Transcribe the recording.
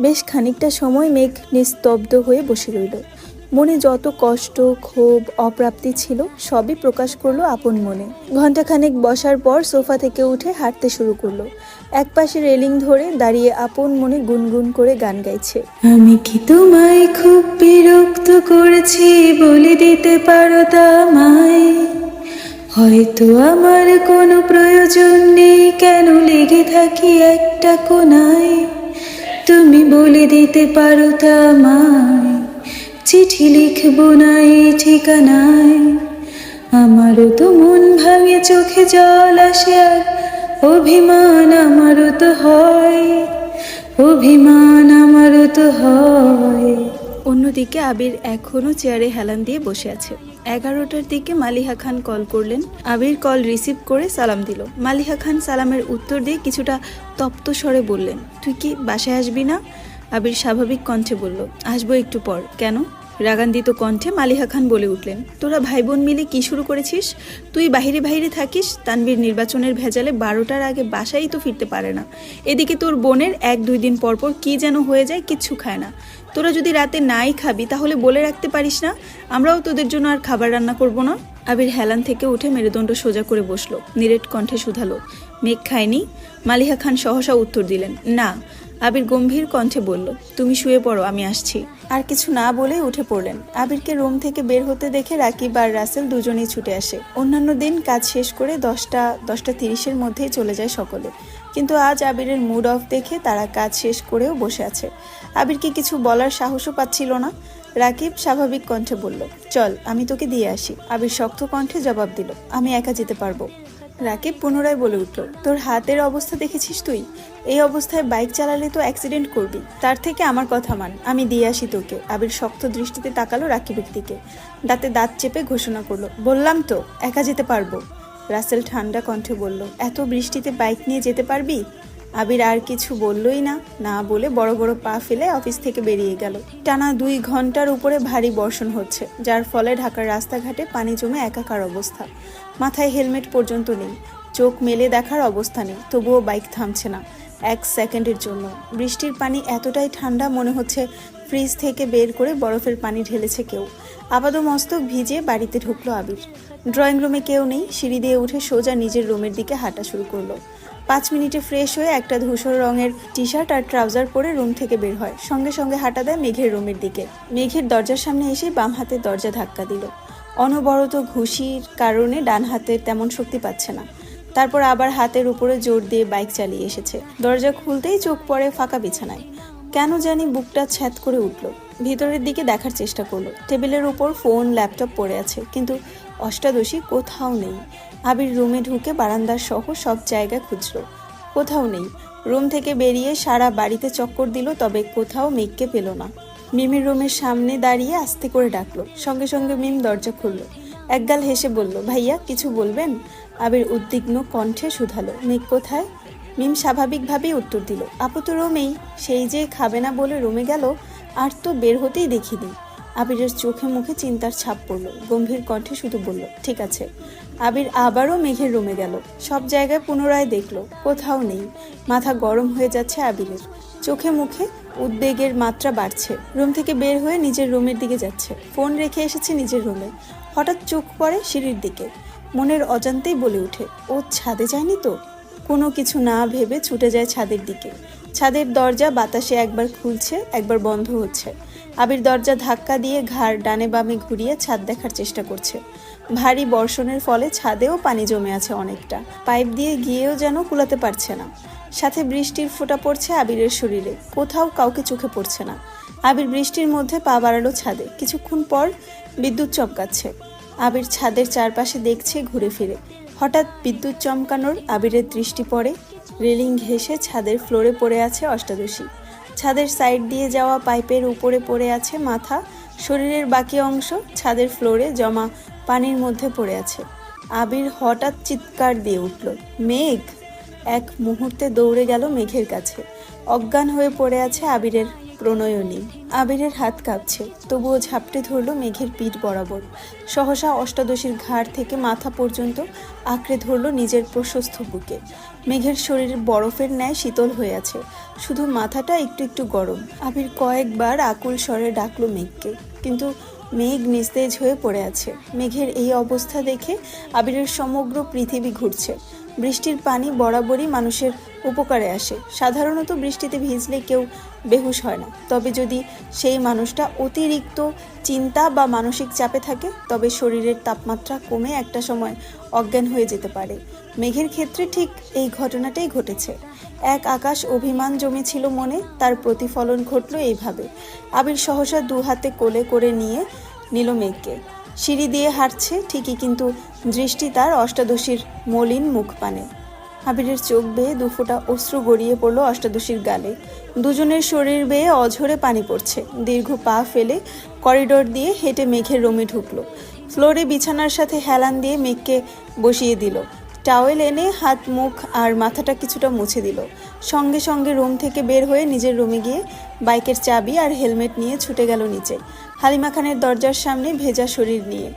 বেশ খানিকটা সময় মেঘ নিস্তব্ধ হয়ে বসে রইল। মনে যত কষ্ট, ক্ষোভ, অপ্রাপ্তি ছিল সবই প্রকাশ করলো আপন মনে। ঘণ্টাখানেক বসার পর সোফা থেকে উঠে হাঁটতে শুরু করলো। একপাশে রেলিং ধরে দাঁড়িয়ে আপন মনে গুনগুন করে গান গাইছে। আমি কি তোমায় খুব বিরক্ত করেছি, বলে দিতে পারো তা আমায়? হয়তো আমার কোনো প্রয়োজন নেই, কেন লেগে থাকি একটা কোনায়? তুমি বলে দিতে পারো তা আমায়? চিঠি লিখবো না এই ঠিকানায়। আমারও তো মন ভাঙে, চোখে জল আসে, আর অভিমান আমারও তো হয়, অভিমান আমারও তো হয়। অন্যদিকে আবির এখনো চেয়ারে হেলান দিয়ে বসে আছে। 11টার দিকে মালিহা খান কল করলেন। আবির কল রিসিভ করে সালাম দিল। মালিহা খান সালামের উত্তর দিয়ে কিছুটা তপ্ত স্বরে বললেন, তুই কি বাসায় আসবি না? আবির স্বাভাবিক কণ্ঠে বলল, আসবো একটু পর। কেন? রাগান্বিত কণ্ঠে মালিহা খান বলে উঠলেন, তোরা ভাই বোন মিলে কি শুরু করেছিস? তুই বাহিরে বাহিরে থাকিস, তানভীর নির্বাচনের ভেজালে 12টার আগে বাসায় তো ফিরতে পারে না। এদিকে তোর বোনের 1-2 দিন পর পর কি যেন হয়ে যায়, কিচ্ছু খায় না। তোরা যদি রাতে নাই খাবি তাহলে বলে রাখতে পারিস না, আমরাও তোদের জন্য আর খাবার রান্না করব না। আবির হেলান থেকে উঠে মেরুদণ্ড সোজা করে বসলো, নিরেট কণ্ঠে শুধালো, মেঘ খায়নি? মালিহা খান সহসা উত্তর দিলেন, না। আবির গম্ভীর কণ্ঠে বলল, তুমি শুয়ে পড়ো, আমি আসছি। আর কিছু না বলে উঠে পড়লেন। আবিরকে রুম থেকে বের হতে দেখে রাকিব আর রাসেল দুজনেই ছুটে আসে। অন্যান্য দিন কাজ শেষ করে 10টা-10টা 30-এর মধ্যেই চলে যায় সকলে, কিন্তু আজ আবিরের মুড অফ দেখে তারা কাজ শেষ করেও বসে আছে। আবিরকে কিছু বলার সাহসও পাচ্ছিল না। রাকিব স্বাভাবিক কণ্ঠে বলল, চল আমি তোকে দিয়ে আসি। আবির শক্ত কণ্ঠে জবাব দিল, আমি একা যেতে পারবো। রাকিব পুনরায় বলে উঠল, তোর হাতের অবস্থা দেখেছিস তুই? এই অবস্থায় বাইক চালালে তো অ্যাক্সিডেন্ট করবি। তার থেকে আমার কথা মান, আমি দিয়ে আসি তোকে। আবির শক্ত দৃষ্টিতে তাকালো রাকিবের দিকে, দাঁতে দাঁত চেপে ঘোষণা করলো, বললাম তো একা যেতে পারবো। রাসেল ঠান্ডা কণ্ঠে বলল, এত বৃষ্টিতে বাইক নিয়ে যেতে পারবি? আবির আর কিছু বললই না, না বলে বড় বড় পা ফেলে অফিস থেকে বেরিয়ে গেল। টানা 2 ঘন্টার উপরে ভারী বর্ষণ হচ্ছে, যার ফলে ঢাকার রাস্তাঘাটে পানি জমে একাকার অবস্থা। মাথায় হেলমেট পর্যন্ত নেই, চোখ মেলে দেখার অবস্থা নেই, তবুও বাইক থামছে না 1 সেকেন্ডের জন্য। বৃষ্টির পানি এতটাই ঠান্ডা, মনে হচ্ছে ফ্রিজ থেকে বের করে বরফের পানি ঢেলেছে কেউ। আপাদমস্তক ভিজে বাড়িতে ঢুকলো আবির। ড্রয়িং রুমে কেউ নেই। সিঁড়ি দিয়ে উঠে সোজা নিজের রুমের দিকে হাঁটা শুরু করলো। 5 মিনিটে ফ্রেশ হয়ে একটা ধূসর রঙের টি-শার্ট আর ট্রাউজার পরে রুম থেকে বের হয়। সঙ্গে সঙ্গে হাঁটা দেয় মেঘের রুমের দিকে। মেঘের দরজার সামনে এসে বাম হাতের দরজা ধাক্কা দিল। অনবরত ঘুষির কারণে ডান হাতে তেমন শক্তি পাচ্ছে না। তারপর আবার হাতের উপরে জোর দিয়ে বাইক চালিয়ে এসেছে। দরজা খুলতেই চোখ পড়ে ফাঁকা বিছানায়। কেন জানি বুকটা ছ্যাদ করে উঠল। ভিতরের দিকে দেখার চেষ্টা করলো। টেবিলের উপর ফোন, ল্যাপটপ পড়ে আছে, কিন্তু অষ্টাদশী কোথাও নেই। আবির রুমে ঢুকে বারান্দার সহ সব জায়গা খুঁজলো, কোথাও নেই। রুম থেকে বেরিয়ে সারা বাড়িতে চক্কর দিল, তবে কোথাও মেঘকে পেল না। মিমের রুমের সামনে দাঁড়িয়ে আস্তে করে ডাকলো। সঙ্গে সঙ্গে মিম দরজা খুলল। একগাল হেসে বলল, ভাইয়া কিছু বলবেন? আবির উদ্বিগ্ন কণ্ঠে শুধালো, মেঘ কোথায়? মিম স্বাভাবিকভাবেই উত্তর দিল, আপু তো রুমেই, সেই যে খাবে না বলে রুমে গেল, আর তো বের হতেই দেখিনি। আবিরের চোখে মুখে চিন্তার ছাপ পড়ল। গম্ভীর কণ্ঠে শুধু বলল, ঠিক আছে। আবির আবারও মেঘের রুমে গেল। সব জায়গায় পুনরায় দেখলো, কোথাও নেই। মাথা গরম হয়ে যাচ্ছে আবিরের, চোখে মুখে উদ্বেগের মাত্রা বাড়ছে। রুম থেকে বের হয়ে নিজের রুমের দিকে যাচ্ছে। ফোন রেখে এসেছে নিজের রুমে। হঠাৎ চোখ পড়ে সিঁড়ির দিকে। মনের অজান্তেই বলে ওঠে, ও ছাদে যায়নি তো? কোনো কিছু না ভেবে ছুটে যায় ছাদের দিকে। ছাদের দরজা বাতাসে একবার খুলছে, একবার বন্ধ হচ্ছে। আবির দরজা ধাক্কা দিয়ে ঘাড় ডানে বামে ঘুরিয়ে ছাদ দেখার চেষ্টা করছে। ভারী বর্ষণের ফলে ছাদেও পানি জমে আছে অনেকটা। পাইপ দিয়ে গিয়েও যেন কুলাতে পারছে না। সাথে বৃষ্টির ফোঁটা পড়ছে আবিরের শরীরে, কোথাও কাউকে চোখে পড়ছে না। আবির বৃষ্টির মধ্যে পা বাড়ালো ছাদে। কিছুক্ষণ পর বিদ্যুৎ চমকাচ্ছে। আবির ছাদের চারপাশে দেখছে ঘুরে ফিরে। হঠাৎ বিদ্যুৎ চমকানোর আবিরের দৃষ্টি পড়ে রেলিং ঘেঁষে ছাদের ফ্লোরে পড়ে আছে অষ্টাদশী। ছাদের সাইড দিয়ে যাওয়া পাইপের উপরে পড়ে আছে মাথা। শরীরের বাকি অংশ ছাদের ফ্লোরে জমা পানির মধ্যে পড়ে আছে। আবির হঠাৎ চিৎকার দিয়ে উঠল, মেঘ! এক মুহূর্তে দৌড়ে গেল মেঘের কাছে। অজ্ঞান হয়ে পড়ে আছে আবিরের প্রণয়নী। আবিরের হাত কাঁপছে, তবুও ঝাপটে ধরল মেঘের পিঠ বরাবর। সহসা অষ্টাদশীর ঘাড় থেকে মাথা পর্যন্ত আঁকড়ে ধরল নিজের প্রশস্ত বুকে। মেঘের শরীর বরফের ন্যায় শীতল হয়ে আছে, শুধু মাথাটা একটু একটু গরম। আবির কয়েকবার আকুল স্বরে ডাকলো মেঘকে, কিন্তু মেঘ নিস্তেজ হয়ে পড়ে আছে। মেঘের এই অবস্থা দেখে আবিরের সমগ্র পৃথিবী ঘুরছে। বৃষ্টির পানি বরাবরই মানুষের উপকারে আসে। সাধারণত বৃষ্টিতে ভিজলে কেউ বেহুশ হয় না, তবে যদি সেই মানুষটা অতিরিক্ত চিন্তা বা মানসিক চাপে থাকে তবে শরীরের তাপমাত্রা কমে একটা সময় অজ্ঞান হয়ে যেতে পারে। মেঘের ক্ষেত্রে ঠিক এই ঘটনাটাই ঘটেছে। এক আকাশ অভিমান জমেছিল মনে, তার প্রতিফলন ঘটল এইভাবে। আবির সহসা দু হাতে কোলে করে নিয়ে নিল মেঘকে। সিঁড়ি দিয়ে হাঁটছে ঠিকই, কিন্তু দৃষ্টি তার অষ্টাদশীর মলিন মুখপানে। আবিরের চোখ বেয়ে দুফোঁটা অশ্রু গড়িয়ে পড়ল অষ্টাদশীর গালে। দুজনের শরীর বেয়ে অঝরে পানি পড়ছে। দীর্ঘ পা ফেলে করিডোর দিয়ে হেঁটে মেঘের রুমে ঢুকলো। ফ্লোরে বিছানার সাথে হেলান দিয়ে মেঘকে বসিয়ে দিল। টাওয়েল এনে হাত, মুখ আর মাথাটা কিছুটা মুছে দিল। সঙ্গে সঙ্গে রুম থেকে বের হয়ে নিজের রুমে গিয়ে বাইকের চাবি আর হেলমেট নিয়ে ছুটে গেল নিচে। হালিমা খানের দরজার সামনে ভেজা শরীর নিয়ে।